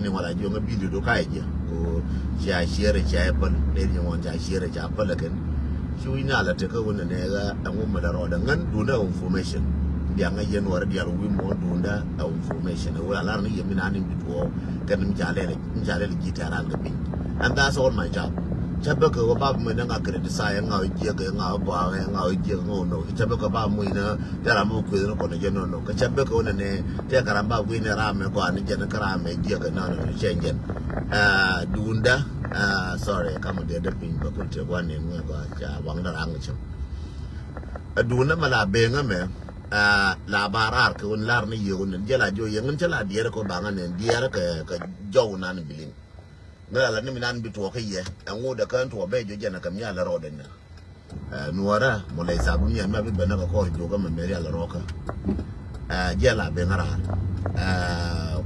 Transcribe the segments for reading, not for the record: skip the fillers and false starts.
ni wala jo nga bidu do kai je ko ja shere ja ban ne ni won ja shere ja bala ken shi ina la te ka wona ne ga an mu da ro da ngan du da information dia nga yen war dia wi mo du da information wala lar ni yemi nanin bidu kan mi jale gitaran ga bin and that's all my job chabe ko ba mo na nga criticize nga je ga nga ba nga je ngo no chabe ko ba mo ina ya la mo ku no ko ne je no no ka chabe ko ne te karamba wi ne rame ko ani je na karame je ga na no change dunda sorry kam de pin ba ko te wan ne ngo ko ja wang da rang chim dunda mala be nga me la barar ko lar ni yo ne je la jo yen chala diere ko ba nga ne diere ka jo na ni bilin ngala ni minan bitu ko ye angu da kan to be jo jana kam ya la roden na nuara mo le sabu ni ma be bana ko jo ga me ya la roka je la be ngara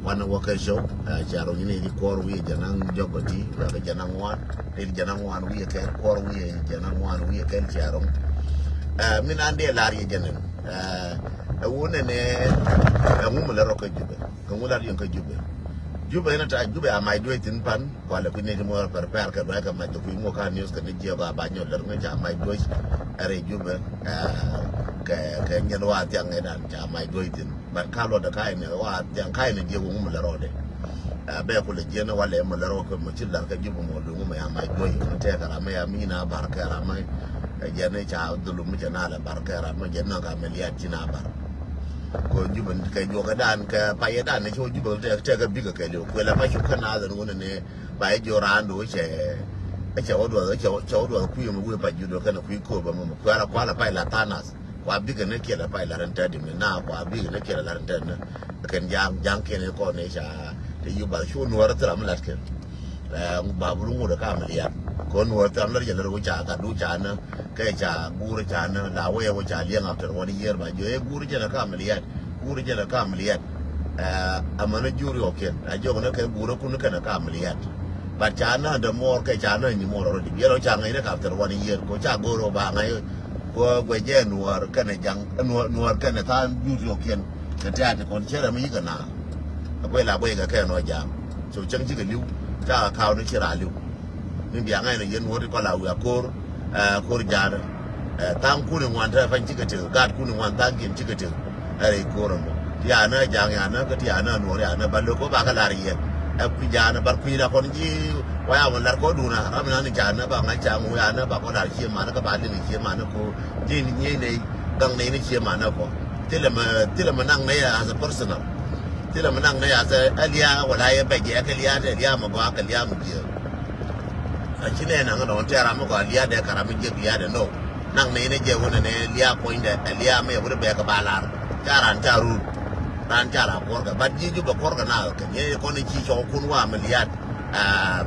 wana waka show charo ni ni ko wi jana jogoti ga jana wan ni jana wan wi ke ko wi jana wan wi ke charo minan de la ri jana wona ne angu mo la roka jube ko mo la ri ko jube Juba ina ta Juba mai doi tin pan kwala kuni ni mo per ka ba ka ma to mo ka news ka ni je ba ba nyo ler nga mai doi are Juba ka nyen wa tiang ina ja mai doi tin ban ka lo da kai ne wa tiang kai ne je mo mo ler ode be ko le je na wala mo ler ko mo ci lar ka Juba mo lu mo ya mai doi ko te ka ra ma ya mi na bar ka ra ma je ne cha dulu mo cha na la bar ka ra ma je na ka me liya ci na bar ko juban kai jo ga dan ka pa ya dan ne jo juban te ga biga kai lo ko la pa shu kana da no ne ba ya jo rando che odo ku yo mu pa judo kana ku ko ba mu ko ara kwala pa la tanas kwa biga ne ke la pa la ranta di na kwa biga ne ke la ranta na kan jang ke ne ko ne sha te yu ba shu no ra tra mlat ke ba buru mu da ka amaliya ko no ta amlar ya ro cha ka du cha na kai cha guru cha na la waya wa cha liyan after 1 year ba jo guru cha na ka amaliya guru cha na ka amaliya amana juri oken a jo na kai guru kun ka na ka amaliya ba cha na da mor kai cha na ni mor ro di ya ro cha ngai na ka after 1 year ko cha goro ba ngai ko gwe je nuar ka na jang nuar ka na ta juri oken ka ta ta kon chera mi ka na akwai la bai ga kai no jam so chang ji ga liu cha ka no chira liu ni biya ngai na yen wori ko la wa kor jara tang ku ni wan ta fan chika te gat ku ni wan tang kin chika te are koro mo ya na jang ya na ka ti ana no ya na ballo ko ba ka la riye ku jana bar ku ina kon ji wa ya lar ko duna ram na ni jana ba ngai cha mu ya na ba ko la chi ma na ka ba ni chi ma na ko ji ni ne gang ne ni chi ma na ko tilama nang ne as a personal tilama nang ne as a aliya wala ya ba je ka liya da liya ma ba ka liya mu je chile na ngano tera mo ko liya de kara mi je liya de no nang ne ne je wona ne liya point de liya me wure be ka balar charan charu ran chara ko ga badji ju ba ko ga na ka ne ko ne chi cho kun wa mi liya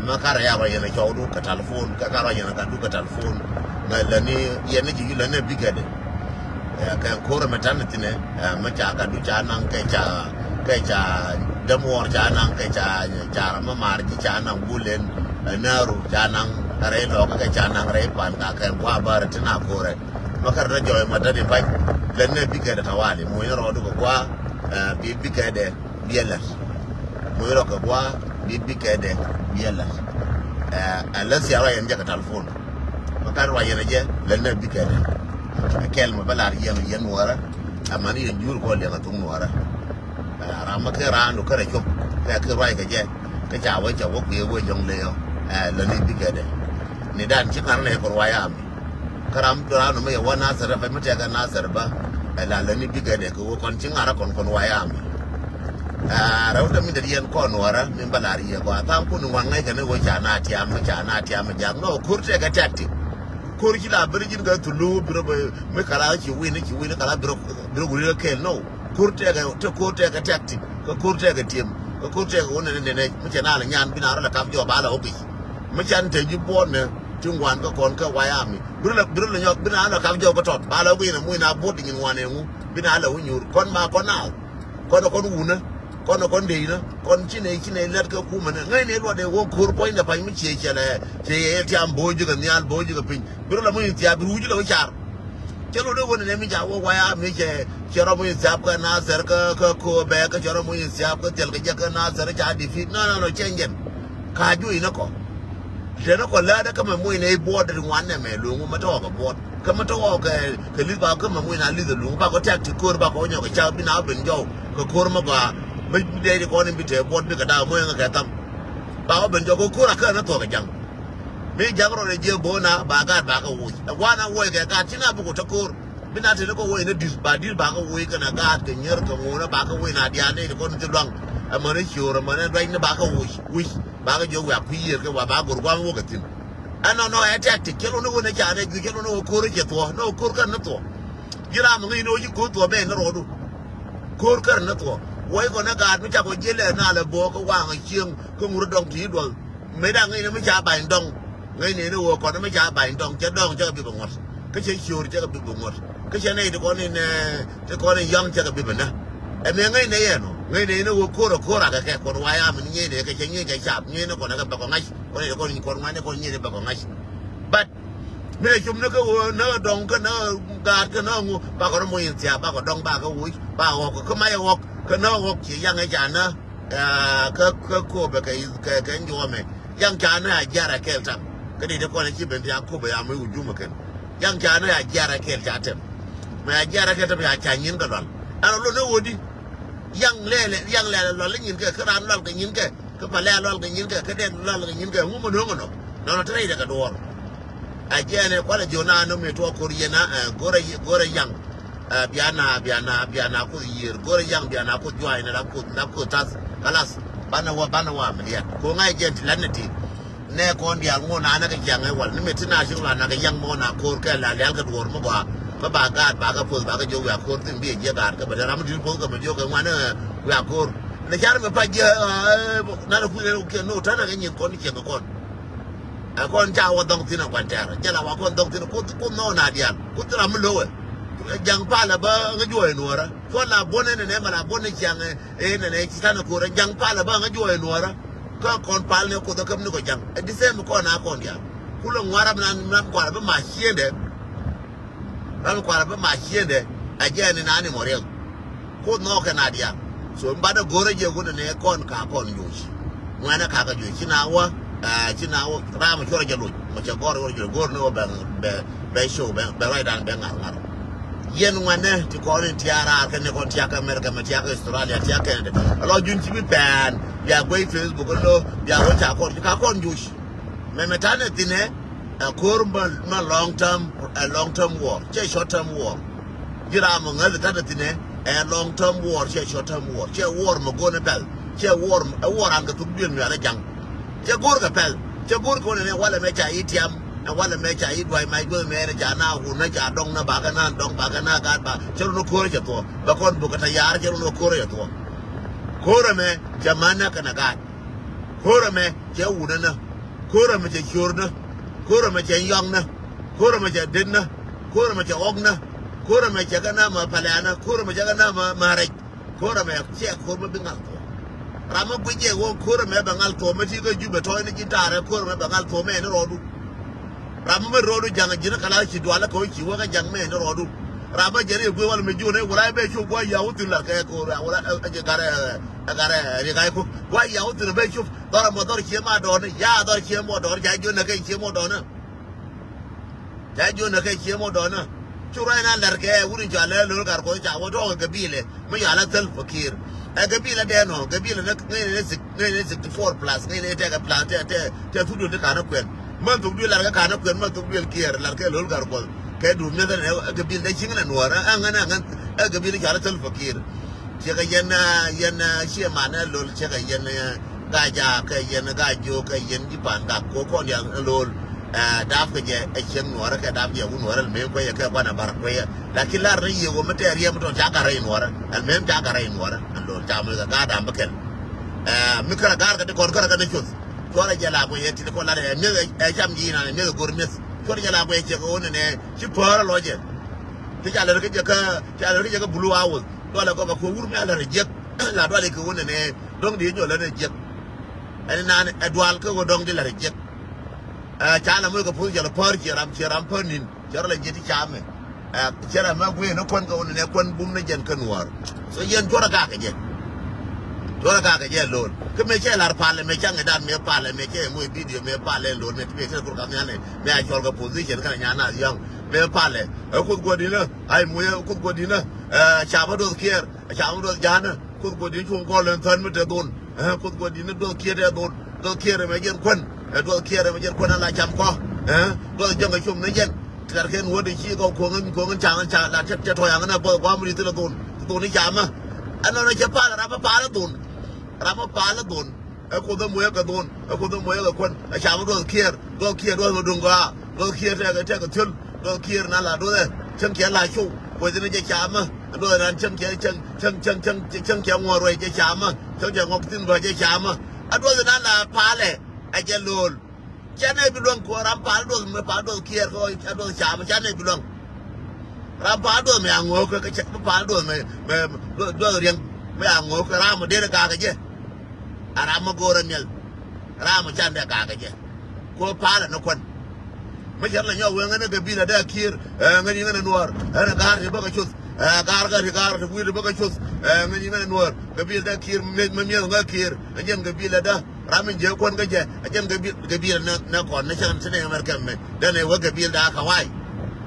ma kara ya ba yana cho du ka telephone ka kara yana ka du ka telephone na la ni yana ji la ne bigade ka ko ra matan tine ma cha ka du cha nang ka cha da mo cha nang ka cha ma mar ji cha nang bulen naru janang kare lo ka janang re pan ka kan wa bar tina kore makar na joy madani bai lenne bika da tawali mo yoro do ko wa bi bika de bielas mo yoro ko wa bi bika de bielas alas ya ra yanja ka telefon makar wa yana je lenne bika de kel mo balar yan wara amani jur ko le ka tung wara ra makara ando kare chop ka rai ka je ka cha wa ku ye wo jong le la ni bigade ni dan ci kan ne ko waya mi karam durano me wana sara fa mata ga nasar ba la ni bigade ko kon ci ngara kon waya mi rawda mi da yen ko nora min balari ya ko ta ko ni wangai ga ne wo cha na ti am ja no kurte ga tatti kur ci la birjin ga tulu biro me kala ci wini kala biro guri ke no kurte ga tatti ko kurte ga tim ko kurte ga wona ne mute na la nyan bina ra kam jo bala obi machan te ju bon ne tungwan ko kon ka waya mi biro la nyok bina la kam jo ko tot bala obi na mu na bodi ngin wane ngu bina la unyur kon ma kon na kon wuna kon de na kon chine let ka ku mana ngai ne lo de wo kur point da pa mi che che le che ti am boju ga nyal boju ga pin biro la mu ti a biro ju la char chelo do wona ne mi ja wo waya mi je chero mo insap ka na ser ka ko be ka chero mo insap ka tel ka na ser ja defeat no change ka ju ina ko je no ko la da ka mo ina board de wan ne me lu mo to ka board ka mo to ka li ba ka mo ina li de lu ba ko tak ti ko ba ko nyo ka cha bi na ben jo ka ko mo ba bi de ko ni bi te board bi ka da mo nga ka tam ba ko ben jo ko ra ka na to ka jang me jagro ne je bona ba ka wo wana wo ka tina bu ko ta ko bina te ko wo ina dis ba ka wo ka na ga ka nyer ka mo na ba ka wo na dia ne ko ni dang amane shoro mane dai ne ba ka wo ba ka jo wa ku yer ka wa ba gor kwa wo ka tin ana no ya ta te kelo no ne ka ne kelo no ko re ke to no ko ka na to jira mo ni no ji ko to be na ro du ko ka na to wo ko na ga mi cha ko je le na le bo ko wa ng chieng ko ngur dong ti do me da ngi ne mi cha ba dong ngai ne no ko na mi cha ba dong che dong che bi bo ngot ka che shoro che bi bo ngot ka che ne de ko ni ne te ko ni yang che bi na e me ngai ne ye no ngai ne no ko ra ka ke ko wa ya mi ni ne ka che ni ka cha ni no ko na ka ba ko ngai ko ne ko ni ko ma ne ko ni ne ba ko ngai but me chum no ko no dong ka no ga ka no ngu ba ko mo yin tia ba ko dong ba ka wu ba ko ma ye wok ka no wok chi yang ai cha na ka ko ba ka njo me yang cha na ja ra ke ta ka ni de ko ne chi ben ya ko ba ya mu ju ma ken yang cha na ja ra ke ta tem ma ja ra ke ta ya cha nyin ka dol ana lo no wodi yang le lo le nyin ka ran lo ka nyin ka pa le lo ka nyin ka de lo ka nyin ka mu mo no tre de ka do ajene kwa jona no me to ko yena gore yang biana ko yir gore yang biana ko join na ko tas kalas bana wa mliya ko ngai gent lanati ne ko ndial ngona na ka jangai wal ni metina shi na ka yang mo na ko ka la ka dor mo ba ga ba ka pos ba ka jo ya ko tin bi je ga ka ba ram din ko ka ba jo ka wana ya ko ne jar me pa je na ku ne no tana ga nyin ko ni ke ko kon ja wa dong tin kwa tara jala wa kon dong tin ko no na dia ko tra mu lo jang pa la ba nga joy nuora ko la bonne ne ma la bonne jang ne ci tan ko ra jang pa la ba nga joy nuora ko kon pal ne ko da kam ni ko jang di sem ko na kon dia ku lo ngara na ko ba ma hiende a je ne na ni more ko no ka na dia so ba da gore je ko ne kon ka kon yoshi ngana ka ga yoshi na wa china rama chora jalo mo cha gor no be show be right dan be ngar yen ngane ti ko ni tiara ka ne ko tiaka america ma tiaka australia tiaka ende alo jun ti bi pan ya go facebook lo ya go cha ko ka kon jush me metane tine a korba ma long term war che short term war jira mo ngal ta tine a long term war che short term war che war mo go ne bel che war an ga tu bi mi ala jang che gor ka pel che gor ko ne wala me cha itiam na wala me cha idwai mai go me ne cha na hu na cha dong na ba ka na dong ba ka na ga ba che no ko re to ba kon bu ka ta yar che no ko re to ko re me cha mana ka na ga ko re me che u na ko re me che chur na ko re me che yong na ko re me che din na ko re me che og na ko re me che ka na ma palana ko re me che ka na ma re ko re me che ko me bi ngal rama guje wo ko me bangal to me ti ga jube to ni gitare ko me bangal to me ne rodu rama me rodu janga jina kala ci dwala ko ci wo ga jang me ne rodu rama jere go wal me jone wala be ci go ya wutu la ka ko wala aje gare ri ga ko wa ya wutu be ci dara mo dor ci ma do ne ya dor ci mo do ja jone ka ci mo do na ja jone ka ci mo do na chura na lar ke wurin jale lo gar ko ja wo do ga bile me ya la tel fakir gabila de no gabila ne 64 plus ne te ga plan te tudu de kana kwen man tu la ga kana kwen man tu bil kier la ke lol gar ko ke du ne ne gabila de chingna nuara angana ngan gabila jala tel fakir che ga yana shi mana lol che ga yana ga ja ke yana ga jo ke yan di pan ga ko ya lol daf ke je e chen nuara ke daf je un nuara me ko ya ke bana bar ko ya lakin la ri yo me te riya mo ta ga rai nuara al mem ta ga rai nuara lo ta mo ga da mbakel mikra gar ga de ko ga de chus to la je la ko yeti ko la de me e jam ji na me gor mes to la je la ko yeti ko ne ci por lo je ti ja le ke je ka bulu awul to la ko ba ko wur me ala je la do le ko ne dong di jo la ne je ani nan edwal ko dong di la je cha la mo ko pu je la por je ram panin je la je ti cha me เชื่อไหมกูเห็นคนกับเนี่ยคนบุ้มในเย็นกันหัวส่วนเย็นชั่วระกากันเย็นชั่วระกากันเย็นโหลดก็ไม่ใช่ลาพาเลยไม่ใช่ไงด้านไม่พาเลยไม่ใช่มวยวิดีโอไม่พาเลยโหลดไม่ใช่คนกับเนี่ยเลยไม่ไอ้ชอลกับโพสิชันกันอย่างนั้นยังไม่พาเลยคุณกวดีนะไอ้มวยคุณกวดีนะชาวบ้านโดนเคียร์ชาวบ้านโดนยานะคุณกวดีช่วงก่อนเลยทันไม่จะโดนคุณกวดีนะโดนเคียร์โดนเคียร์ไม่เย็นคนโดนเคียร์ไม่เย็นคนอะไรจำก็โดนยังไงช่วงนี้เย็นแต่แค่หัวดีชี้ก็ควงกันช่างแล้วจะถอยอย่างนั้นนะเพราะความไม่ดีตัวตัวนี้จำอ่ะอันนั้นจะพาแล้วรับพาแล้วตุนรับพาแล้วตุนคนต้องมวยกับตุนคนต้องมวยกับคนชาวบ้านโดนเคียร์โดนดุงก็โดนเคียร์แท้กับชนโดนเคียร์นั่นแหละด้วยช่างเขียนลายชูคนจะจะจำอ่ะด้วยนั้นช่างเขียนงัวรวยจะจำอ่ะช่างงอกติ้งรวยจะจำอ่ะอันด้วยนั้นแหละพาเลยไอ้เจริญฉันให้ไปลงกัวรำพาด้วยไม่พาด้วยเคียร์ก็ฉันด้วยชามฉันให้ไปลงรำพาด้วยไม่อ่างงัวก็ฉันพาด้วยไม่ด้วยเรียงไม่อ่างงัวก็รำมาเดือดกากันเจ้รำมาโกรธเนี่ยรำมาฉันเดือดกากันเจ้กัวพาแล้วนักคนไม่ใช่อะไรเนี่ยเวงนั้นก็บีละเดือดเคียร์เงินยังเงินนัวการที่บ้าก็ชุดการที่วิ่งบ้าก็ชุดเงินยังเงินนัวก็บีละเดือดเคียร์ไม่มีเงินเคียร์ยังก็บีละเดือดรามินเจ้าคนก็เจ้าจังกบีลนักก่อนในชั้นในอเมริกันไหมเดินในวัดกบีลดาขวาย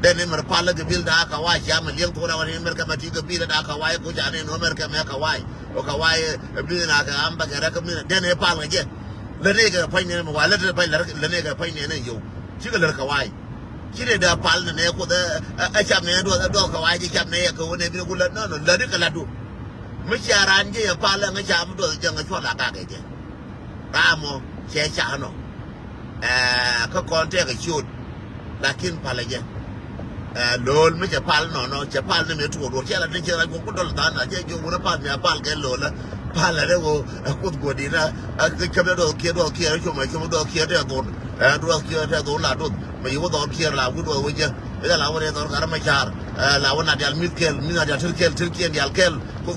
เดินในมรพาลกบีลดาขวายช้ามันเลี้ยงตัวเราในอเมริกันมาที่กบีลดาขวายกูจะในอเมริกันแม่ขวายโอ้ขวายบีลนาขามปากแรกก็มีเดินในพาลกันเจ้าเล่นเองก็ไปเนี่ยมาว่าเล่นไปเล่นเองก็ไปเนี่ยเนี่ยอยู่ชื่อก็เล่นขวายชื่อเดินพาลเนี่ยกูเดินไอ้ช้ำเนี่ยดูขวายที่ช้ำเนี่ยกูเนี่ยเป็นกูเล่นนั่นเล่นก็เล่นดูไม่ใช่ร้านเจ้าพาลเนี่ยช้ำดูจังก็ชอบหลักการเจ้าRamo Chechanoก็ก่อนเที่ยงชุดลักขินพาเลยโดนไม่จะพาแล้วเนาะจะพาเนี่ยไม่ถูกโดนเชื่ออะไรเชื่ออะไรกูก็โดนตานอ่ะเจ้าอยู่บนพาเนี่ยพาแกโดนแล้วพาอะไรกูกูดีนะคือแค่โดนเคียร์ช่วงโดนเคียร์ได้โดนโดนละโดนไม่อยู่โดนเคียร์ละกูโดนวิ่งเวลาเราเนี่ยตอนการไม่ชาร์เราวันนั้นเดี๋ยวมิดเดี๋ยวถึงเดี๋ยว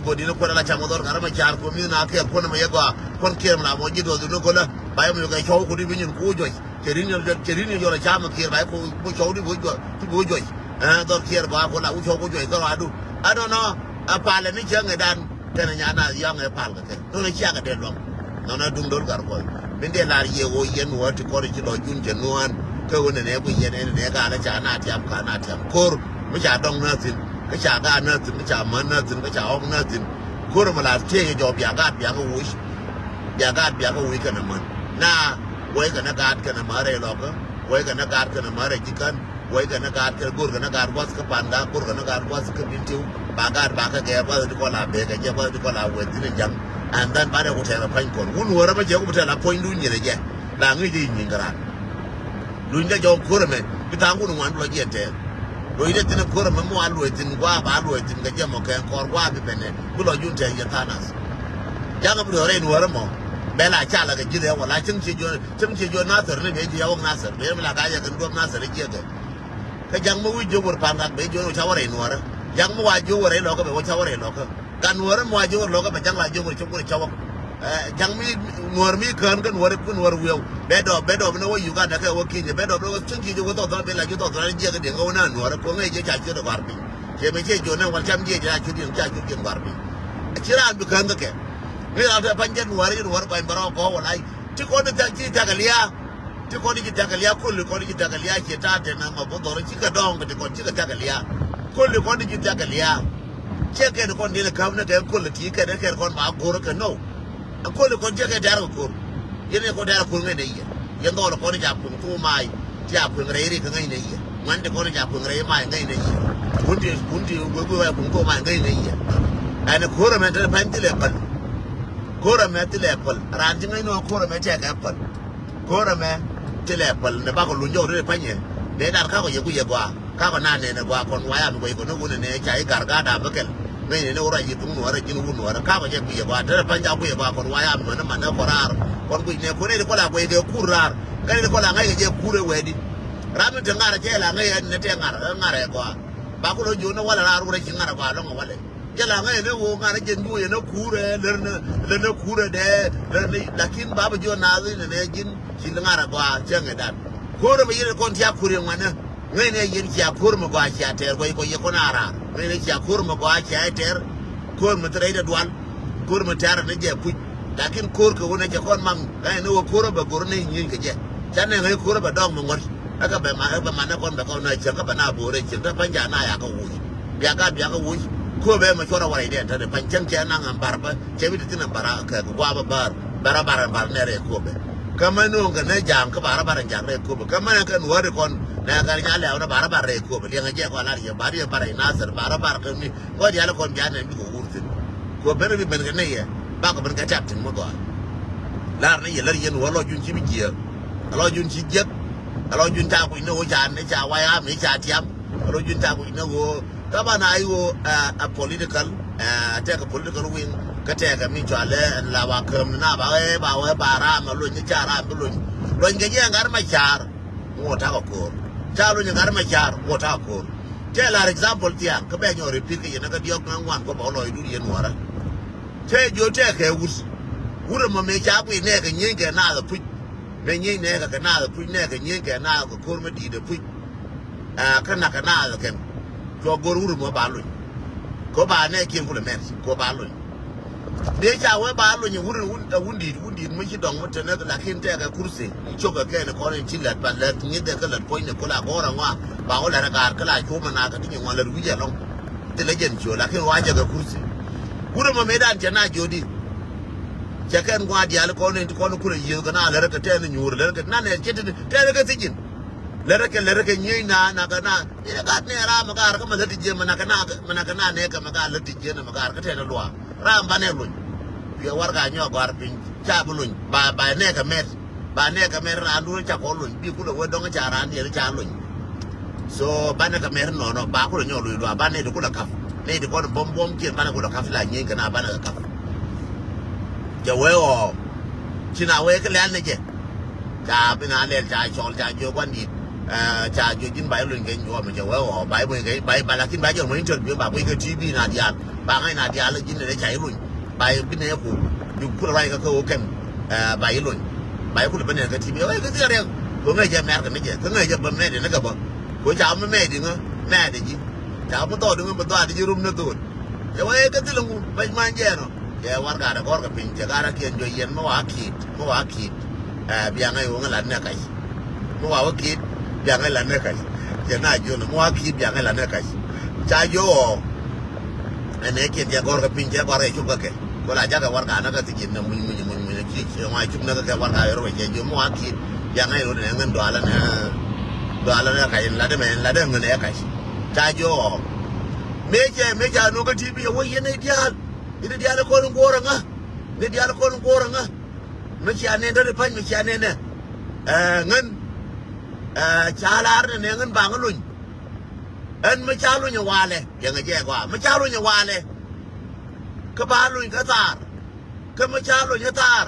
กูดีนะคนละช่างตอนการไม่ชาร์กูมีนาคนไม่เยอะกว่าคนเคียร์เราโมจิโดนดูคนละไปมันอยู่กับโชว์กูที่วิ่งกูจ่อยเจริญอยู่ในชามันเคียร์ไปกูโชว์ที่กูจ่อยตอนเคียร์กว่าคนละกูโชว์กูจ่อยก็รอดูI don't know พาเลยนี่เชื่อไงดันแต่ในยานายังไงพากันตัวนี้เชื่อกันเดินลงนั่นน่ะดุงโดนกันก่อนเป็นเดลารีโอเย็นหัวที่คนที่รอยุ่งจะนวลก็วันนี้กูเย็นเนี่ยก็อะไรจะน่าเทียมกันน่าเทียมโคร์ไม่ใช่ดองน่าสินไม่ใช่การน่าสินไม่ใช่มันน่าสินไม่ใช่ห้องน่าสินโคร์มาลาเที่ยงจอบยากาดยากวิชยากาดวิกันมันน่าไว้กันนักการกันมาเรื่อยหรอกไว้กันนักการกันมาเรื่อยจิกันไว้กันนักการกันกูกันนักการวัดกับปันดากูกันนักการวัดกับบินทิวบาการแกว่าที่คนละเบกแกว่าที่คนละเวทีนี่จังอันนั้นบ้านเราคนไทยเราพันคนหุ่นหัวเราไม่เจ้าคนไทยเราพันดุนยี่เลยแกหลังนี้ดีจริงกระไรดุนจะยอมคู่เลยไหมพี่ทางกูหนุ่มวันเราเยี่ยมเจ้โดยที่นั่นคู่เราไม่มัวรวยจริงว่าบ้านรวยจริงก็จะมาแข่งคอร์ว่าพี่เป็นเนี่ยกูเรายุ่งใจยันท่านัสยังก็เรื่องอะไรหนุ่มเราหมอเบลล่าชาละก็จีเดียวว่าจึงชี้จวนน่าสนเลยเบี้ยเอาน่าสนเบี้ยเวลาการยังกันรวมน่าสนเลยเกี่ยกันก็ยังไม่วิจูบปานกันเบี้ยจวนชาวเรนวะยังไม่ว่าจูเรนเราก็เป็นว่าชาวเรนเราก็การวัวนั้นว่าจูเราก็เป็นจังหวะจูบชาวยังมีวัวมีเกินกันวัววิวเบดอบมันว่าอยู่กันนะแค่ว่ากินเบดอบเราก็จึงชี้จูก็ต้องเป็นอะไรจูต้องเกี่ยกันเดี๋ยวเขาหน้าวัวแล้วพวกนี้จะจ่ายจูดกว่าปีเชื่อไม่เชื่อจูนั้นวันจำเยี่ยจะชุดยังจ่ายชุดยังกว่าปีเชื่ออะไรกันก็แค่นี่เราจะพันยันหัวไปบารอกออะไรที่คนที่จักรเลียที่คนที่จักรเลียคนหรือคนที่จักรเลียเชื่อตาเจนมาบอกตัวที่กระดองเป็นคนที่จักรเลียคนหรือคนที่จักรเลียเชื่อแค่คนนี้แหละครับนะแค่คนหรือที่แค่คนมาโกรธกันโน่คนหรือคนเชื่อแค่เดาร์กูยันนี่คนเดาร์กูไงเนี่ยยันตัวละคนที่จับพึ่งตัวไม้จับพึ่งเรื่องไงเนี่ยมันจะคนที่จับพึ่งเรื่องไม้ไงเนี่ยคุณที่กูพึ่งตัวไม้ไงเนี่ยไอ้เนี่ยคนละมันจะพันที่เล็บโคราเมติเลปลร้านจังไงน้องโคราเมแจกแอปเปิลโคราเมติเลปลในบ้านคนลุงโยด้วยพันเนี่ยเดี๋ยวด้านข้าวก็ยังกูเยอะกว่าข้าวก็น่าเนี่ยกว่าคนไว้อันไว้คนนู้นเนี่ยใช้การกาดาบกันไม่เนี่ยอะไรยิ่งตุ้งหนัวอะไรยิ่งหุ่นหนัวข้าวก็ยังกูเยอะกว่าถ้าพันเจ้ากูเยอะกว่าคนไว้อันเหมือนน้ำมันน้ำปลาคนกูเนี่ยคนนี้คนละเวทีคู่รารก็นี่คนละไงก็จะคู่เลยเวทีร้านมันจะงานเจ้าละไงเนี่ยเจ้างานอะไรกว่าบ้านคนลุงโยนว่าละรู้อะไรจริงงานกว่าลองเอาไว้เลยจะละไงเนี่ยโว้งานเจนกูเนี่ยคู่เลยเรื่องคู่เลยเด้เรื่องนี้ลักขินบ้าไปจวนนาซีเนี่ยจินงานกว่าเจ้าไงดันคู่เราไม่ใช่คนที่คู่เรื่องมันเนี่ย ngene yen ci akur mo gwa ci ater ko ye ko nara ngene ci akur mo gwa ci ater ko mo tre de duan ko mo tar ne je pu lakin ko ko wona je kon mam ay no ko ba ko ne yin ke je chane ngai ko ba dong mo ngor aka ba ma na kon ba ko na ci ka ba na bo re ci ta panja na ya ka wu biya ka wu ko be ma chora wara ide ta de panchen ke na ngam barba che bi tin bara ka gwa ba bara ne re ko be kama no ga na jam ka bara jam re ko be kama ka no re kon na ga nya le na bara re ko be le je ko la ye bara ye bara na sar bara ka ni ko ya le kon ja ne bi ko urtin ko be bi ben ga ne ye ba ko ben ga tap tin mo go la ne ye la ye no lo jun ci bi je lo jun ci je lo jun ta ko no ja ne ja wa ya me ja tiam lo jun ta ko no kaba na ayo a political take a political wing ka take a mi chale la wa kam na ba ra ma lo ni chara lo nge je ngar ma char mo ta ko cha lo ngar ma char mo ta ko te la example tia ka be nyo repeat ke na ka diok ngan wan ko ba lo idu ye nwara te jo te ke wuro mo me cha ku ne ka nyin ke na da pu me nyin ne ka na da pu ne ka nyin ke na ko ma di da pu ka na da ken ko goruru mo balu ko ba ne kin kula mer ko balu de cha we balu ni wundi mo ci dong mo tene la kin te ka kursi cho ka ke ne ko ne ci la ba la ni de ka la ko ne ko la gora ngwa ba o la ga ka la ko ma na ka ti ngwa la ru je long te le jen cho la kin wa je ka kursi wuro mo me dan na jodi che ken ngwa di al ko ne ko ne kula yi ka na la ka te ne nyur la ka na ne che te ka sijin lereke nyi na ka na ina ka ne ra ma ka ma lati je mana ka na ne ka ma ka lati je na ma ka te na lwa ra ba ne lu ya war ga nyo gar pin cha bu lu ba ne ka mer ra ndu cha ko lu bi ku lo we dong cha ra ne cha lu so ba ne ka mer no ba ku lo nyo lu ba ne ku la ka ne de ko bom ke ba ne ku la ka la nyi ka na ba ne ka ja we o china we ka le ne je cha bi na le cha chol cha jo quan di cha jo jin bai lun ke nyo ma je wa bai mo ke bai ba la kin bai jo mo interview ba mo ke tv na dia ba ngai na dia le jin le chai lun bai bi ne ku du ku rai ka ko ken bai lun bai ku le ne ka tv oi ke ti re ko ngai je mer ka ne je ko ngai je ba me de na ka ba ko cha mo me di ngo me de ji cha mo to du ngo to di rum na to je wa ke ti lu ba ma je no je war ga da gor ka pin je ga ra ke jo yen mo wa ki biang ai uang lan nak kais, mau awak kit biang ai lan nak kais, jangan ajo na mau kit biang ai lan nak kais, cajo, ane kit dia gor keping dia gor itu kake, kalau aja ke warga anak ketikin na mun kit, semua itu nak ke warga ayo cajo mau kit biang ai udah dengan doalan nak kais, lada dengan nak kais, cajo, meja nu ke TV, wah ini dia le kolong orang ah, ini dia le kolong orang ah. Macam ane dari pan macam ane ne, ngan calar ne ngan bangun, macam lu nyawale, yang aja gua, macam lu nyawale, kebalu nyatar, ke macam lu nyatar,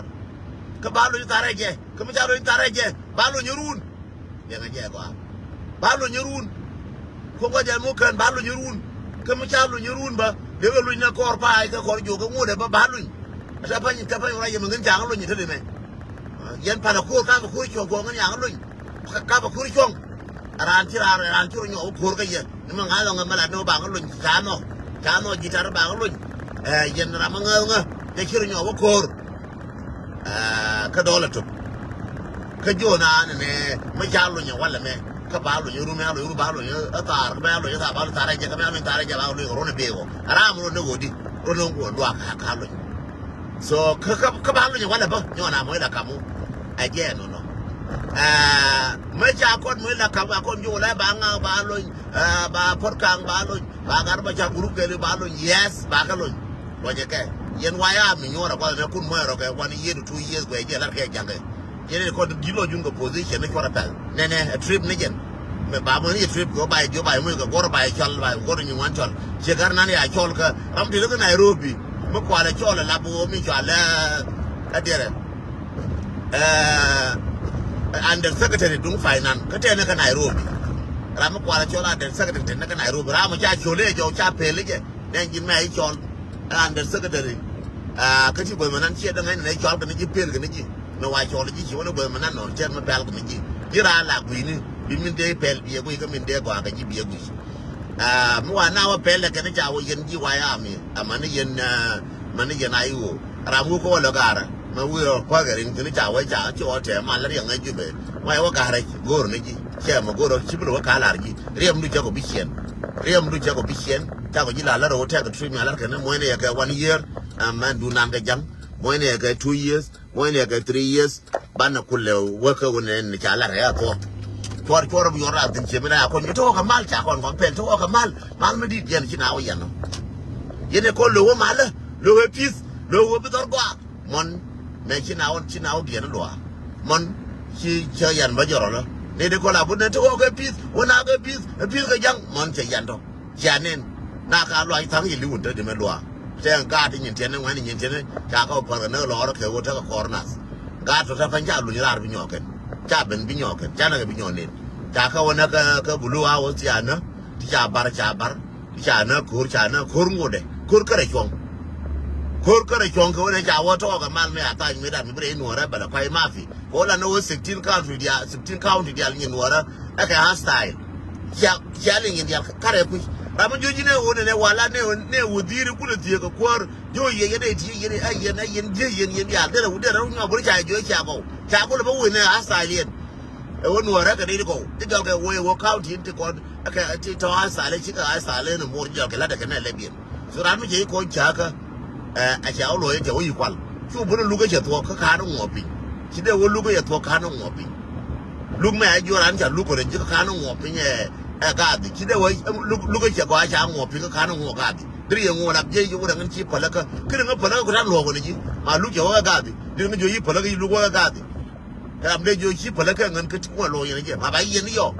kebalu nyatar aja, ke macam lu nyatar aja, balu nyurun, yang aja gua, balu nyurun, kau gua jamu kan balu nyurun, ke macam lu nyurun ba, dia lu nyakor pai ke kor juga muda ba balu. Siapa orang yang mengencang lu ni tu deh, yang pada kur kan kur ciong gua kan yang lu, kan kur ciong, ranci ni kur kan ya, memang kalau ngambil ada bang lu, kano gitar bang lu, yang ramai ngah, dia kira nyawa kur, kedola tu, kejonan ni, macam lu nyawa le me, kebalu nyuruh balu tar balu tar aja balu orang bego, ram lu nugodi, orang gua dua kalu. So kebalu nyawa le bah, nyawa nama ida kamu, aja no. Macam akon mula kamu akon jual bangau balu, ba porkang balu, bagar macam guru keli balu, yes bagalun, wajah ke, yang waya minyor kalau nak kun mera ke, 1 year 2 years gue aja lah kayak jangan. Jadi kau dilo juga position ni kau rapel, nene trip ni jen, bamu ni trip kau bayar mui kau bayar call bayar kau nyuman call, sekarang nani a call ke, ram dilo ke Nairobi. Kuala call labu mi jual ada under secretary dung finance kata nak Nairobi ramu kuala call under secretary nak Nairobi ramu cah cole jauh cah pele je dan jin mai call under secretary kati boy manan cia dengan nai call kan ji pel kan ji no wa call ji wana boy manan no cia ma pel kan ji jira la gwini bimin de pel bi gwi ka min de gwa ka ji bi gwi mu wa na wa pel ka ne ja wo yen ji wa ya mi amani yen mani yen ayu ramu ko lo gara ma wi ko ga rin ne ja wa ja ji o te ma la ri ngai ji be wa wa gara gor ne ji che ma goro chi bu ka la ri riem du ja ko bi chen ta ko ji la la ro ta ka tri mi la ka ne mo ne ya ka 1 year man du nan ga jang mo ne ka 2 years mo ne ka 3 years bana kulle waka wona ne cha la ya to por bu yora tin che mina ko to ka mal cha kon pel to ka mal me di yen chi na o yan no yene ko lo mal lo we pis lo we bi dor gwa mon me chi na o gen lo mon chi che yan ba joro lo ne de ko la bu ne to ka pis wona ka pis ka jang mon che yan to cha nen na ka lo ai thang yi lu de me lo che ga ti nyin ten ne wan nyin ten cha ka por ne lo ro ke wo ta ka corners ga to ta fanja lu lar bi nyoken cha ben bi nyoken cha na bi nyonen cha ka wona ka bulu a wo ti ana ti cha bar cha na kur ngode kur kare chong ko wona cha wo to ka mal me ata mi da mi bre no ra bala kai mafi ko la no 16 country dia ni no ra aka hostile ya lin dia kare ku ramu joji ne wona ne wala ne wudiri kula ti ka kwar jo ye ne ti ye ne ayen je yen ya da wuda ru nya bur cha jo cha ko ba wona hostile e won wara ka dai ko diga ga wo county ti ko aka ti to hostile chi ka hostile ne mo jo ka la da ka ne lebien so ramu je ko cha ka a cha o lo ye jo yi kwal chu bu lu ga che to ka no ngopi chi de wo lu ga ye to ka no ngopi lu me a jo ran cha lu ko de ji ka no ngopi ne ga di chi de wo lu ga che ko a cha ngopi ka no ngo ga di dri ye ngo la je yi wo ran chi pala ka kire nga pala ko ran lo ko ni ji ma lu jo ga di de ne jo yi pala ga lu ko ga di am de jo chi pala ka ngan ka ti ko lo ye ne je ma ba yi ni yo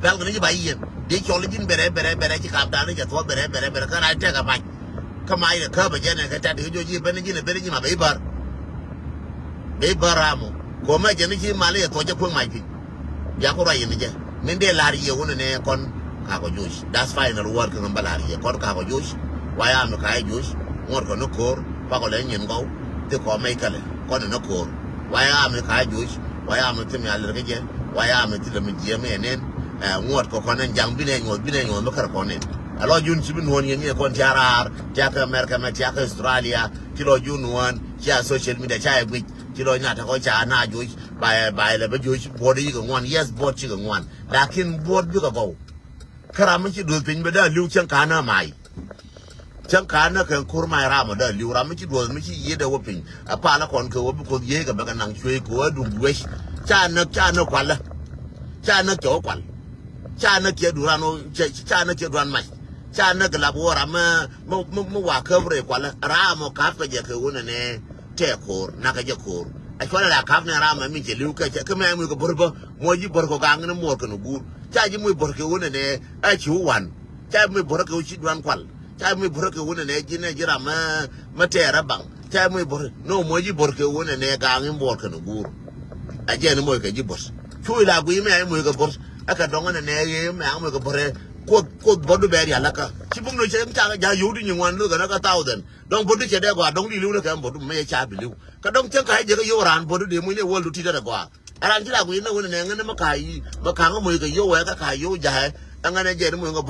bel ga ni ba yi de cho le jin bere chi ka da ne ja to bere ka ra te ka ba kama ile ka ba je ne ka ta de jo ji ben ji ne bere ji ma be baramo ko ma je ni chi ma le to je ko mai pi ya ko ra yi ni je min de la ri ye wona ne kon ka ko josh that's final word kan balari ye kon ka ko josh wa ya me ka josh ngor ko no kor pa ko le nyen go te ko mai kale kon no kor wa ya me ka josh wa ya me te me ale ke je wa ya me te le me je me nen ngor ko kon jang bi ne me kar ko nen alo jun ci bin won yen ye kon tiarar ja ka america ma ja ka australia kilo jun won ja social media ja e kilo nya ta ko cha na josh ba le ba josh body ko ngwan yes body ko ngwan lakin body bi ko go kara mun ci do pin ba da liu can kana mai can kana kan kurma ra ma da liu ra mun ci do mun ci ye da wopin a pa la kon ko wobi ko ye ga ba nan chwe ko du wesh cha na kwala cha na ko kwal cha na ke durano cha na ke duran mai cha na ga labora ma wa kabre kwala ra mo ka fa je ko wona ne te kor na ka je kor a kwala la ka na ra ma min je liu ka ka ma mu ko borbo mo ji borko ga ngana mo ko no gur cha ji mu borke wona ne a chi wan cha mu borke chi duan kwal cha mu borke wona ne ji ne jira ma te ra bang cha mu bor no mo ji borke wona ne ga ngin bor ka no gur a je ne mo ka ji bos chu la gu me mo ka bos aka donga ne ye me mo ka bore ko bodu be ya laka chi bung no che ta ga yu di nyin wan lu ga na ka 1000 dong bodu che de gwa dong di lu ne ka bodu me cha bi lu ka dong chen ka je ga yo ran bodu de mo ne wo lu ti da gwa aran ti la gu ne wona ne ngane ma ka mo ga yo wa ka yo ja ngane je mo ga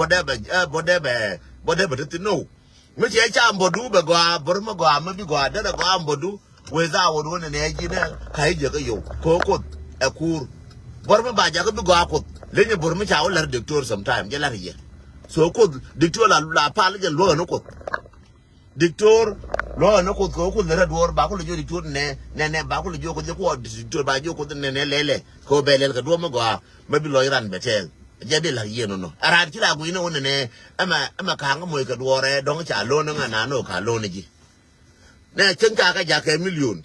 bodu ti no me che cha bodu be gwa bor ma gwa ma bi gwa da gwa bodu we za wo wona ne ji ne ka je ga yo ko e kur bor ma ba ja ga bi gwa ko lenye bor mi cha o lar doctor sometime je lar ye so ko doctor la pa le je lo no ko doctor lo no ko le dor ba ko le jo doctor ne ba ko le jo ko je ko doctor ba jo ko ne lele ko be le ka do ma gwa ma bi lo iran betel je de lar ye no aran ti la gu ina wona ne ama ka nga mo ka dore dong cha lo no na no ka lo ne ji ne chen ka ja ka million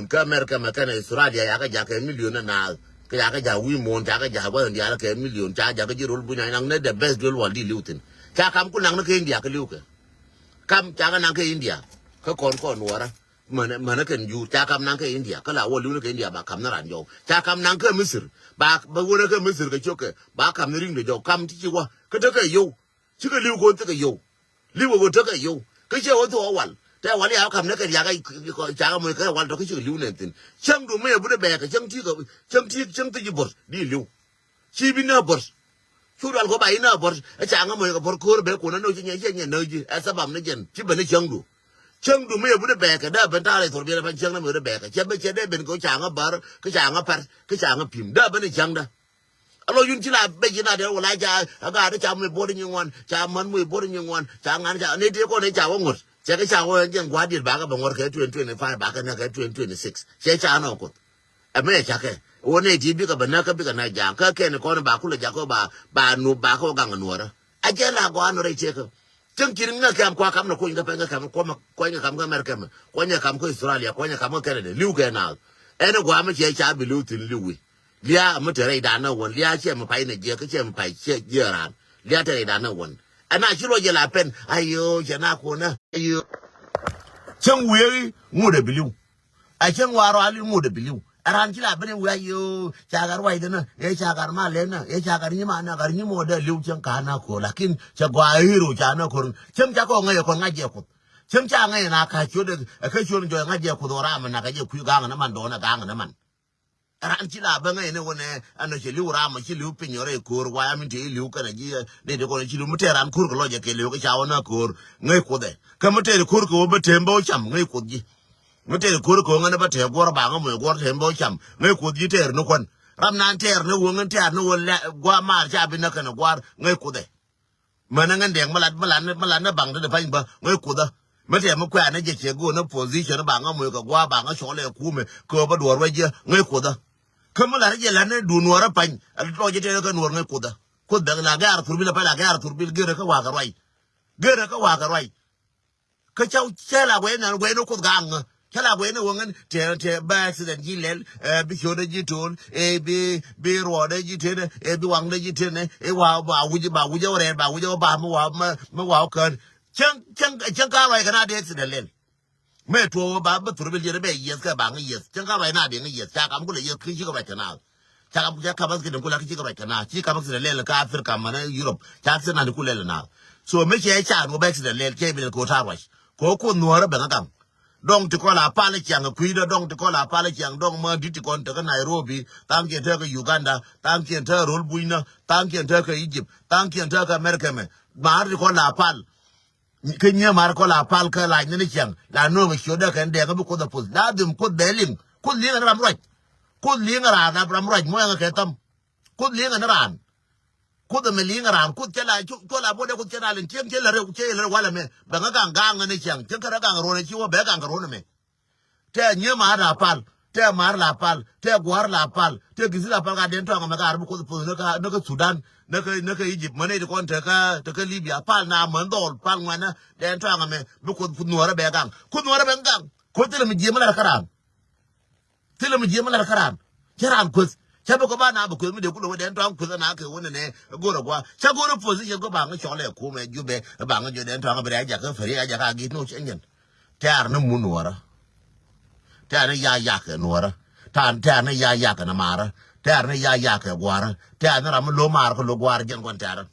ka america ma ka na australia ya ka ja ka million na ka ja wi mon ka ja ba ndia ka million ka ja ka ji rol bu nya nang ne the best dol wal di lutin ka kam ku nang ne ke india ka liu ka kam ka nang ke india ka kon wara mana kan ju ka kam nang ke india ka la wo lu ne ke india ba kam na ran jo ka kam nang ke misir ba wo ne ke misir ka choke ba kam ne ring de jo kam ti wa ka ta ka yo chi ka liu ko ta ka yo liu wo ta ka yo ka che wo to wal te wali ha kam ne ka ya ga cha ga mo ka wal to ka chi liu ne tin chang du me bu de be ka chang ti bor di liu chi bi na bor chu dal ko bai na bor cha ga mo ka bor ko be ko na no chi nya no ji asa bam ne jen chi be ne chang du me bu de be ka da ben ta le thor bi ban chang na me de be ka che be che de ben ko cha ga bar ka cha ga par ka cha ga pim da ben ne chang da alo yun chi la be ji na de wala cha ga de cha me bo de nywan cha man mo bo de nywan cha ngan cha ne de ko ne cha wa ngot cha ka cha wa jen gwa di ba ka ba ngor ka 2025 ba ka na ka 2026 che cha no ko a me cha ke wone ti bi ka ba na ka bi ka na ja ka ke ne ko ba ku le ja ko ba nu ba ko ga ngano ra a je la go ano re che ko chang kirin nga kam kwa kam na ko inga pa nga kam ko ma ko nga kam ga America ma ko nga kam ko Australia ko nga kam ko Canada liu ke na ene gwa ma che cha bi lu tin liu lia ma tere da na won lia che ma pai ne je ka che ma pai che je ran lia tere da na won ana chi lo je la pen ayo je na ko na ayo chang we mu de biliu a chang wa ro ali mu de biliu aran chi la ben we ayo cha gar wai de na e cha gar ma le na e cha gar ni ma na gar ni mo de liu chang ka na ko lakin cha gwa hiro cha na ko chang cha ko ngai ko ngai je ko chang cha ngai na ka chu de ka chu jo ngai je ko do ra ma na ka je ku ga na man do na ga na man ran chi la ba ngai ne wone ano chi liu ra ma chi liu pin yore ko wa ya min ti liu ka na ji de de ko chi liu mu te ran kur ko lo je ke liu ka cha wa na ko ngai ko de ka mu te kur ko ba tembo cham ngai ko ji mu te kur ko ngana ba te gor ba ngo gor tembo cham ngai ko ji ter no kon ram nan ter no won ter no won gwa ma cha bi na ka na gwar ngai ko de mana ngan deng malan na bang de pa ba ngai ko da mu te mu kwa na je che go na position ba ngo ka gwa ba ngo cho le ku me ko ba dor wa je ngai ko da kamu la je la ne du nuora pan al to je te ka nuor ngai kuda kuda la gar turbil pa la gar turbil gere ka wa ga roi ka chau chela we na we no kuda ang chela we no ngan te ba accident ji lel bi chode ji ton bi ro de ji te bi wang de ji te ne wa ba wu re ba mu wa kan chang ka roi kana de accident lel me to ba turbil je be yes ka ba ngi yes chang ka roi na de ngi yes cha kam ku le yes ki ka ba kana cha ka ba ki de ku la ki ka ba kana chi ka ba le le ka Africa mana Europe cha se na ku le na so me che cha no ba accident le ke bi ko ta wa ko ku no ra ba ngam dong ti ko la pa le chang ku ida dong ti ko la pa le chang dong ma di ti kon ta Nairobi tam ke ta ka Uganda tam ke ta rol buina tam ke ta ka Egypt tam ke ta ka America me ma ri ko la pa kenya mar ko la pal ka la ni chang la no mi shoda kan de ka bu ko da pus la dum ko delim ko li ram roj ko li ra na ram roj mo nga ke tam ko li na ran ko da me li ran ko che la ko la bo de ko che la len che la re che la wala me ba nga ga ni chang che ka ga ro ne chi wo be ga ro ne me te nye ma na pal te mar la pal te gwar la pal te gizi la pal ga den to nga ga ru ko pus na ka Sudan na ka Egypt mane de kon ta ka Libya pal na man dol pal ngana den to nga me bu ko nuora be gang ko nuora be gang ko tele mi jema la karam jaran ko cha ko ba na bu ko mi de ku lo den to ko na ka wona ne go ro kwa cha go ro position ko ba nga chole ko me jube ba nga jo den to nga be ja ka feri ja ka gi no chen tar na mu nuora tar na ya ka nuora tar na ya ka na mara tar na ya ka gwara tar na ram lo mar ko lo gwar gen kon tar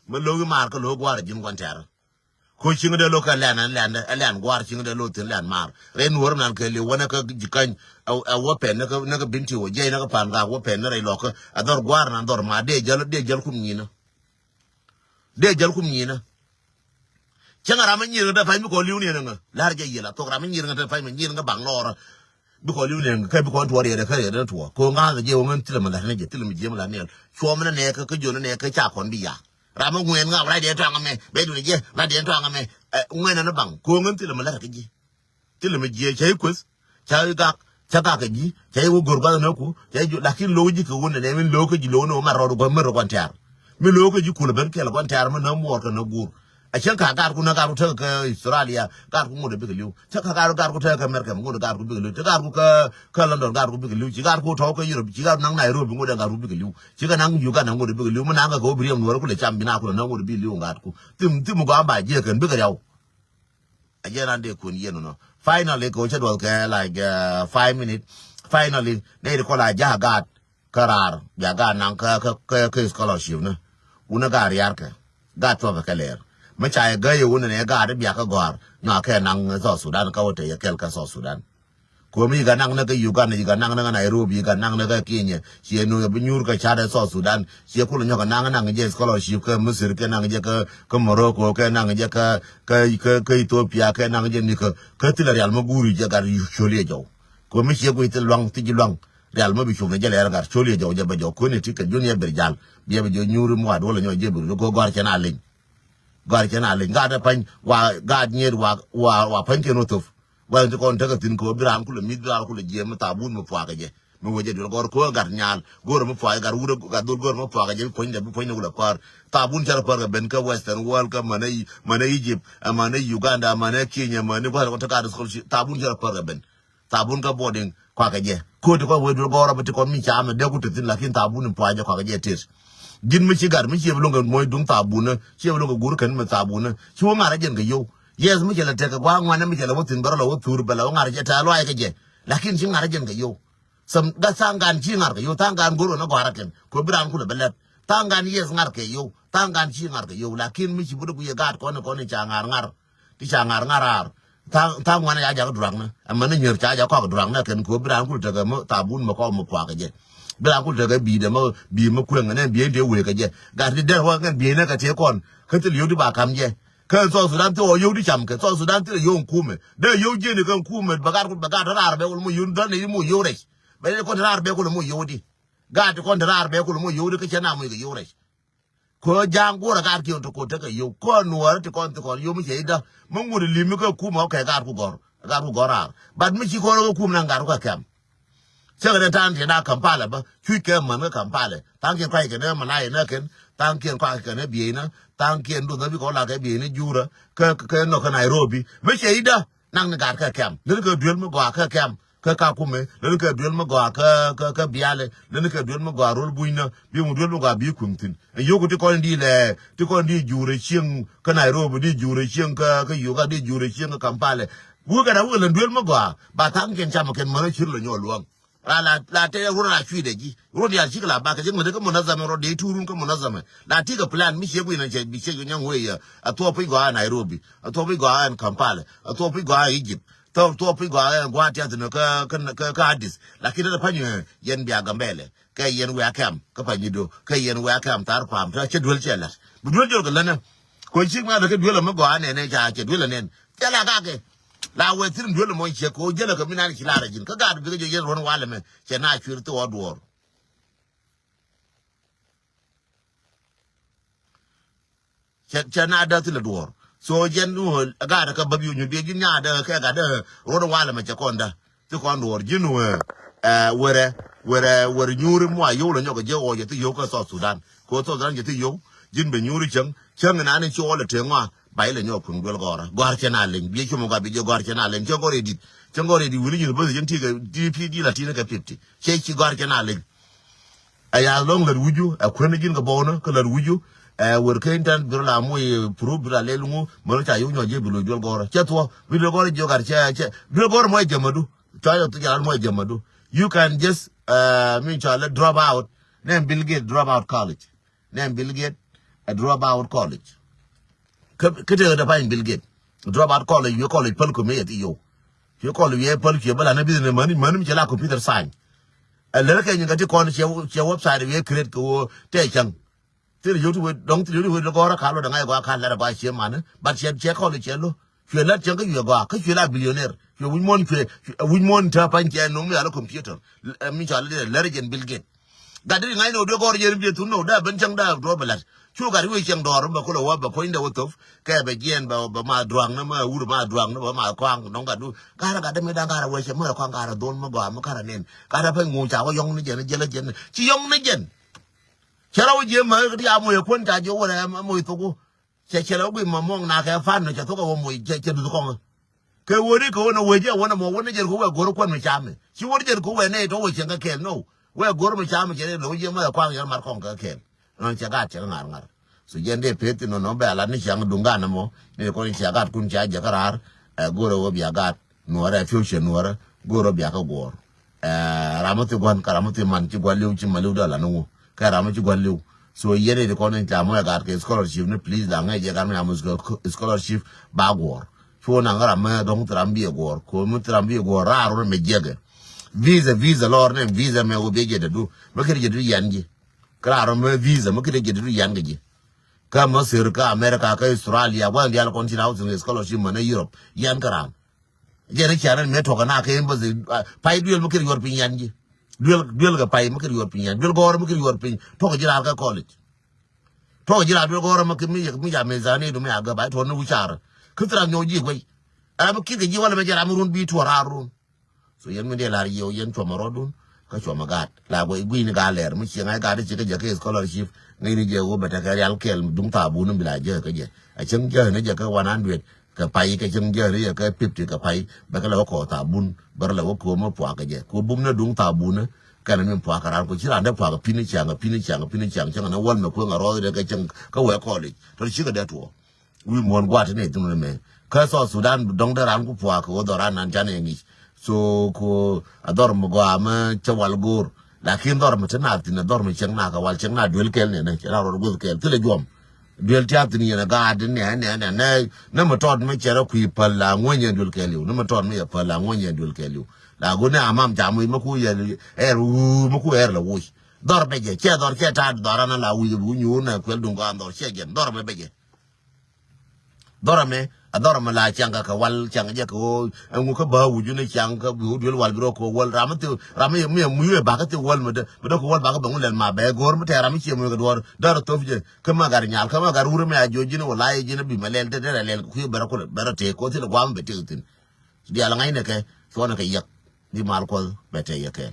mo lo mar ko lo gwar gen kon tar ko chinga de lo ka lan gwar chinga de lo tin lan mar ren wor nan ke le wona ka jikan a pen na ka binti wo je na ka pan ga wo pen na re lo ka ador gwar nan dor ma de jal kum nyina chinga ram nyira da fa mi ko liu ne nga lar je yela to ram nyira da fa mi nyira nga bang lora bi ko liu ne ka bi ko to re ka re da to ko nga je wo ngan tilma la ne je tilma je ma la ne so ma ne ka jo ne ka cha kon bi ya rama ngwen nga ra de to nga me be du je ra de to nga me ngwen na bang ko ngan tilma la ka ji tilma je chai kus chai ga cha ka ji chai wo gor ba na ku chai ju lakin lo ji ko wona ne min lo ko ji lo no ma ro ko ma ro kon tar mi lo ko ji ku ben ke la kon tar ma na mo ko na gur a chen ka gar ku na gar ta ka Australia gar ku mo de bi liu cha ka gar ku ta ka America mo de gar ku bi liu ta gar ku ka London gar ku bi liu ji gar ku to ka Europe ji gar nang Nairobi mo de gar ku bi liu ji ga nang Uganda mo de bi liu mo nang ga go bi mo ro ku le cham bi na ku na mo de bi liu gar ku tim ga ba je kan bi ga yaw a je ran de ku ni no finally ko cha do ka like 5 minutes finally they ko la ja ga karar ja ga nang ka scholarship na una gar yar ka ga to ka ler ma cha ga ye wona ne ga da biya ka gwar na ka nan so Sudan ka wata ya kel ka so Sudan ko mi ga nang na ga Uganda ga nang na Nairobi ga nang na ga Kenya she no bi nyur ka cha da so Sudan she ko nyo ga nang je scholarship ka Misir ka nang je ka Morocco ka nang je ka Ethiopia ka nang je ni ka tila real ma guri je ga chole jaw ko mi she ko itel long ti long real ma bi chole je le ga chole jaw je ba jaw ko ne ti ka junior berjal bi ba jo nyuru mo ad wala nyo je bu ko gor cha na lin ga da pan wa ga nyer wa pan ke no tof wa to kon taga tin ko biram kula mi biram kula je ma tabun mo fa ga je mo waje do gor ko gar nyal gor mo fa gar wuro ga do gor mo fa ga je point wala par tabun jar par ga ben ka western world ka manai Egypt manai Uganda manai Kenya manai ba ko taka da tabun jar par ga ben tabun ka boarding kwa ga je ko to ko we do gor ba to kon mi cha ma de ku tin lakin tabun fa ga kwa ga je tir gin mi ci gar mi ci bulunga moy dung tabuna ci bulunga gur kan ma tabuna ci wo ngara jen ga yo yes mi kela teka kwa ngwana mi kela wotin barala wotur bala ngara je ta lo ay je lakin ci ngara jen ga yo sam ga sangan ci ngar ga yo tangan goro na gwara ken ko biran ku da belet tangan yes ngar ke yo tangan ci ngar ga yo lakin mi ci budu ye gat ko ne cha ngar ti cha ngar tang ngwana ya ja ga durang na amma ne nyer cha ja ko ga durang na ken ko biran ku daga mo tabun mo ko mo kwa ga je bla ku daga bi da ma bi ma ku ngane bi de we ka je ga ti der wa ngan bi na ka te kon ka ti yo di ba kam je ka so Sudan to yo di cham ka so Sudan ti yo ku me de yo je ni kan ku me ba ga ra be ko mo yo da ne mo yo re ba ne ko ra be ko mo yo di ga ti ko ra be ko mo yo di ka chana mo yo re ko jang ko ra ga ti to ko ta ka yo ko nuor ti ko yo mi je da mo nguri li mi ka ku ma ka ga ku gor ra ba mi chi ko ku na ga ka kam这个当天那看罢了吧，去给门个看罢了，当天快给那么来那跟，当天快给那边呢，当天都那边搞那个边呢，住了，个那个Nairobi，没谁的，那个干个 cam， 那个丢么搞个 cam， 个卡库没，那个丢么搞个边嘞，那个丢么搞roll buy呢，比我丢么搞比昆tin，有个地方地嘞，地方地住了先个 Nairobi 地住了先个有个地住了先个看罢了，我个那我人丢么搞，把当天下么跟门去了尿乱。la te ro la chui de ji ro dia ji la ba ka je ngode ko monazame ro de turun ko monazame la ti ga plan mi she na je bi she nyang we ya ato pi go Nairobi ato pi go Kampala ato pi go Egypt to pi go gwa ti atno ka Addis la ki da panyo yen bia gambele ka yen we akam ka panyido ka yen we akam tar pam ta che dol chela bu dol jol la na ko chi ma da ka dol ma go ne ja che dol ne tela ga ke la we tin dole mo che ko jela ko minani ki lara jin ka ga bi ga je ron wala me che na chir to odwor che na da til dwor so jen no ga da ka babi nyu be jin nya da ka ga da ron wala me che konda ti kon dwor jin we were nyuri mo ayo lo nyoga je o je ti yo ka so Sudan ko so Sudan je ti yo jin be nyuri chang na ne cho le te ngwa bai le nyok kun gol gora gwar chena len bi chumo ga bi je gwar chena len chongore di wuli ni bozi jenti ga DPD latina ka 50 che chi gwar chena len aya long la wuju a kwene jin ga bona ka la wuju wor kain tan bir la moy pro bir la lelu mo ta yo nyoje bi lo gol gora che to bi lo gora jogar che bi lo gora moy jamadu ta yo to jalan moy jamadu you can just min chala drop out name Bill Gates drop out college name Bill Gates a drop out college kete da fine Bill Gates drop out college you college pal ko me yati yo you college ye pal ke bala na business mani mi jela computer science le ka nyanga ti kon che website we create ko te chang ti YouTube dong ti YouTube ko ra ka lo da ngai ko ka la ba che man ba che college che lo che la chang ka yo ga ka che la billionaire che win mon ta pan che no mi ala computer mi jala le legend Bill Gates ga di ngai no do ko ye bi tu no da ben chang da do bala chu ga ri chang dor ba ko lo wa ba ko inda wotof ka ba gen ba ma druang na ma uru ma druang na ba ma kwang no ga du ga ra ga da me da ga ra we che ma kwang ga ra don ma ga ma ka ra nen ga da pa ngu cha wa yong ni je jen chi yong ni jen che ra je ma ri a mo ye kon ta jo wa ma mo to ko che ra bi ma mong na ka fan no che to ko mo che du ko ke wo ri ko no we je wa na mo wa ni je ko we go ro kon mi cha me chi wo je ko we ne to we chen ka ke no we go ro mi cha me che no je ma kwang ya ma kong ka ke no che ga che ngar so jende peti no be ala ni chang dungana mo ni ko ni chagat kun cha jakarar goro wo biagat nuara fusion nuara goro biaka gor ramoti gon karamoti man ci gwaliu ci malu dala no ka ramoti gwaliu so yene de konen ta mo ga ke scholarship ne please la ngai je ga me am scholarship ba gor so na ngara me dong trambi gor ko mu trambi gor ro me jege visa lor ne visa me go beje de du me ke je du yanji klaro me visa me ke je du yanji ka Masir ka America ka Australia wa ndial continent housing scholarship man Europe yan karam jere charan me to kana ka embassy pai duel me ke yor pin yanji duel ga pai me ke yor pin yan duel gor me ke yor pin to ka jira ka college to jira duel gor me ke mi ya mezani do me aga ba to no wuchar kutra nyoji gwai am ki ge ji wala me jara murun bi to rarun so yan me de la yo yan to marodun ka to magat la go gui ni ga ler mi chi ngai ga de chi ke je scholarship ngai ni je go bata ka yal kel dung ta bu nu bila je ka je a chen je ne je ka 100 ka pai ka chen je ne ka 50 ka pai ba ka la ko ta bun bar la ko mo po ka je ko bum na dung ta bu ne ka na min po ka ran ko chi ran da po ka pini chang chen na wal me ko ngaro de ka chen ka we college to chi ka da to wi mon gwa te ne tun me ka so Sudan dong da ran ku po ka do ran nan jan ngi so ko ador mo go ama chawal gur lakin dor mata na tin dor mi cheng na ka wal cheng na duel kel ne chera ro gul kel tile jom duel ta tin ne ga din ne mo tod me chera ku palla ngonye duel kel yu ne mo tod me palla ngonye duel kel yu la go ne amam ja mu ku ye mo ku la wu dor be je che dor che ta dor na la wu bu nyu na kwel dun ga dor che gen dor be je dor me ador ma la changa ka wal changa je ko ngu ka ba wu ne changa bu dul wal bro ko wal ram mi mu ba ka te wal ma de ko wal ba ka ba ngul ma be gor mu te ram chi mu ga dor dar to je ka ma gar nyal ka ma gar uru me ajo jine wala ye jine bi ma lel de lel ku bara te ko te ko am be te tin di ala ngai ne ke so na ka yak di mal ko be te ye ke